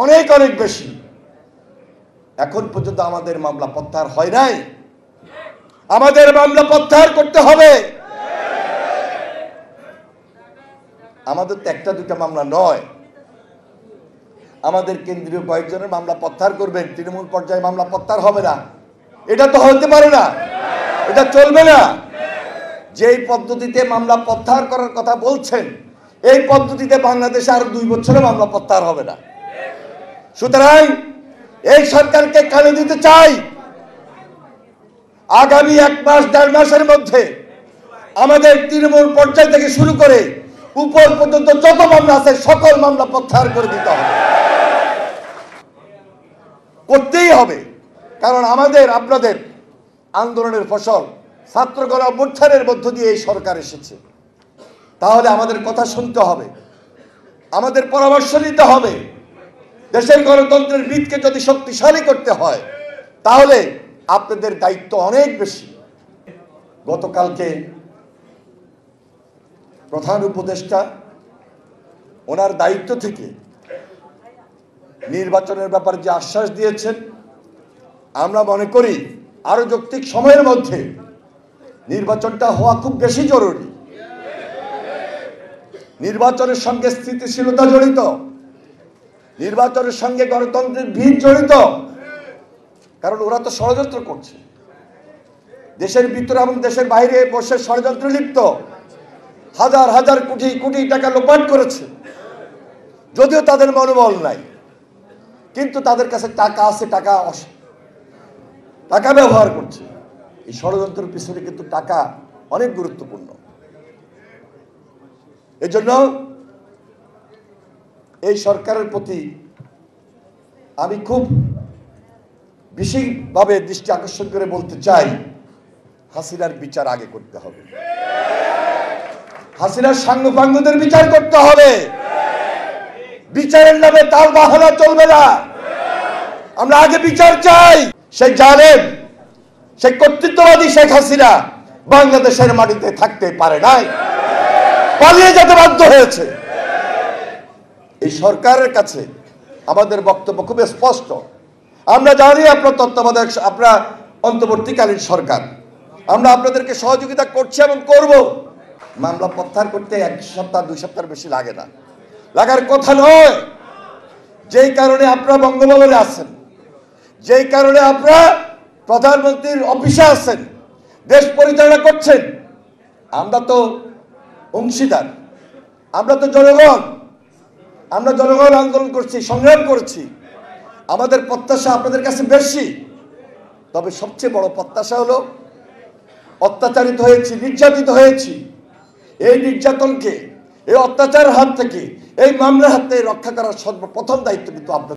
অনেক অনেক বেশি। এখন পর্যন্ত আমাদের মামলা প্রত্যাহার হয় নাই। আমাদের মামলা প্রত্যাহার করতে হবে। আমাদের তো একটা দুটা মামলা নয়, আমাদের কেন্দ্রীয় কয়েকজনের মামলা প্রত্যাহার করবেন, তৃণমূল পর্যায়ে মামলা প্রত্যাহার হবে না। এটা তো হতে পারে না, এটা চলবে না। যেই পদ্ধতিতে মামলা প্রত্যাহার করার কথা বলছেন, এই পদ্ধতিতে বাংলাদেশে আরো 2 বছরে মামলা প্রত্যাহার হবে না। সুতরাং এই সরকারকে কানে দিতে চাই, আগামী 1 মাস 1.5 মাসের মধ্যে আমাদের তৃণমূল পর্যায় থেকে শুরু করে উপর পর্যন্ত যত মামলা আছে সকল মামলা প্রত্যাহার করে দিতে হবে, করতেই হবে। কারণ আমাদের আপনাদের আন্দোলনের ফসল ছাত্র গণ অভ্যুত্থানের মধ্য দিয়ে এই সরকার এসেছে। তাহলে আমাদের কথা শুনতে হবে, আমাদের পরামর্শ নিতে হবে। দেশের গণতন্ত্রের ভিতকে যদি শক্তিশালী করতে হয় তাহলে আপনাদের দায়িত্ব অনেক বেশি। গতকালকে প্রধান উপদেষ্টা ওনার দায়িত্ব থেকে নির্বাচনের ব্যাপারে যে আশ্বাস দিয়েছেন, আমরা মনে করি আরো যৌক্তিক সময়ের মধ্যে নির্বাচনটা হওয়া খুব বেশি জরুরি। নির্বাচনের সঙ্গে স্থিতিশীলতা জড়িত, নির্বাচনের সঙ্গে গণতন্ত্রের ভিত জড়িত। কারণ ওরা তো ষড়যন্ত্র করছে, দেশের ভিতরে এবং দেশের বাইরে বসে ষড়যন্ত্র লিপ্ত, হাজার হাজার কোটি কোটি টাকা লোপাট করেছে। যদিও তাদের মনোবল নাই, কিন্তু তাদের কাছে টাকা আছে, টাকা ব্যবহার করছে। এই ষড়যন্ত্রের পিছনে কিন্তু টাকা অনেক গুরুত্বপূর্ণ। এজন্য এই সরকারের প্রতি আমি খুব বিশেষভাবে দৃষ্টি আকর্ষণ করে বলতে চাই, হাসিনার বিচার আগে করতে হবে। হাসিনার সাঙ্গপাঙ্গদের বিচার করতে হবে। বিচারের নামে তার বাহানা চলবে না। আমরা আগে বিচার চাই। সেই জানেন, সেই কর্তৃত্ববাদী শেখ হাসিনা বাংলাদেশের মাটিতে থাকতে পারে নাই, পালিয়ে যেতে বাধ্য হয়েছে। এই সরকারের কাছে আমাদের বক্তব্য খুব স্পষ্ট। আমরা জানি আপনার তত্ত্বাবধায়ক, আপনার অন্তর্বর্তীকালীন সরকার, আমরা আপনাদেরকে সহযোগিতা করছি এবং করব। মামলা প্রত্যাহার করতে 1 সপ্তাহ 2 সপ্তাহ বেশি লাগে না, লাগার কথা নয়। যেই কারণে আপনারা বঙ্গভবনে আছেন, যেই কারণে আপনারা প্রধানমন্ত্রীর অফিসে আছেন, দেশ পরিচালনা করছেন, আমরা তো অংশীদার, আমরা তো জনগণ। আমরা জনগণ আন্দোলন করছি, সংগ্রাম করছি। আমাদের প্রত্যাশা আপনাদের কাছে বেশি। তবে সবচেয়ে বড় প্রত্যাশা হলো, অত্যাচারিত হয়েছি, নির্যাতিত হয়েছি, এই নির্যাতনকে, এই অত্যাচারের হাত থেকে, এই মামলার হাত থেকে রক্ষা করার সর্বপ্রথম দায়িত্ব কিন্তু আপনাদের।